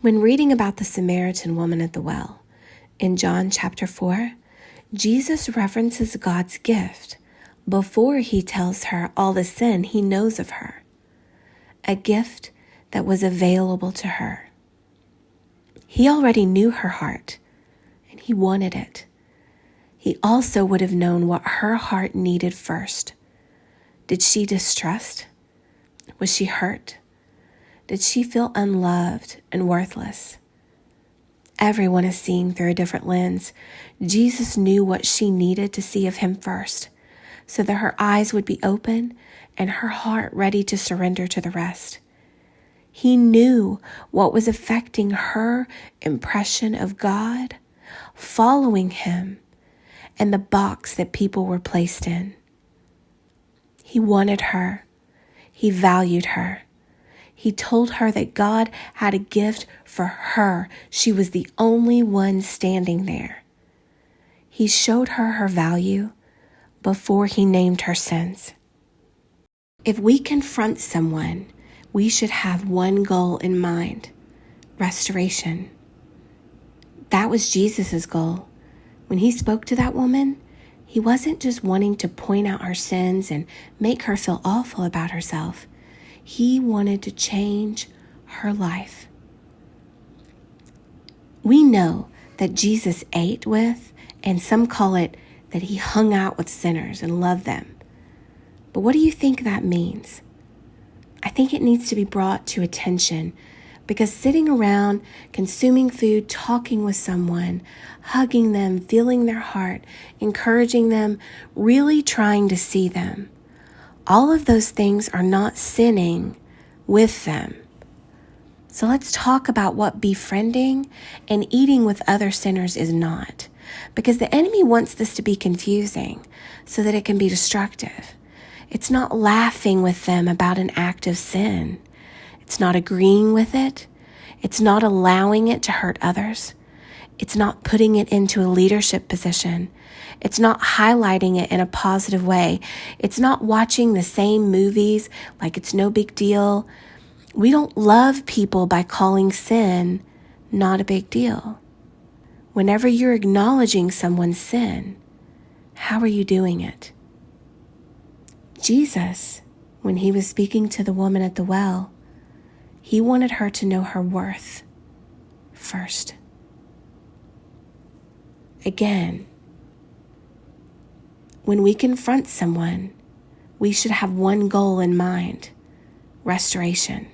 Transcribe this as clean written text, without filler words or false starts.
When reading about the Samaritan woman at the well, in John chapter 4, Jesus references God's gift before he tells her all the sin he knows of her, a gift that was available to her. He already knew her heart, and he wanted it. He also would have known what her heart needed first. Did she distrust? Was she hurt? Did she feel unloved and worthless? Everyone is seeing through a different lens. Jesus knew what she needed to see of him first, so that her eyes would be open and her heart ready to surrender to the rest. He knew what was affecting her impression of God, following him, and the box that people were placed in. He wanted her. He valued her. He told her that God had a gift for her. She was the only one standing there. He showed her her value before he named her sins. If we confront someone, we should have one goal in mind: restoration. That was Jesus' goal. When he spoke to that woman, he wasn't just wanting to point out her sins and make her feel awful about herself. He wanted to change her life. We know that Jesus ate with, and some call it that he hung out with sinners and loved them. But what do you think that means? I think it needs to be brought to attention, because sitting around, consuming food, talking with someone, hugging them, feeling their heart, encouraging them, really trying to see them, all of those things are not sinning with them. So let's talk about what befriending and eating with other sinners is not, because the enemy wants this to be confusing so that it can be destructive. It's not laughing with them about an act of sin. It's not agreeing with it. It's not allowing it to hurt others. It's not putting it into a leadership position. It's not highlighting it in a positive way. It's not watching the same movies like it's no big deal. We don't love people by calling sin not a big deal. Whenever you're acknowledging someone's sin, how are you doing it? Jesus, when he was speaking to the woman at the well, he wanted her to know her worth first. Again, when we confront someone, we should have one goal in mind: restoration.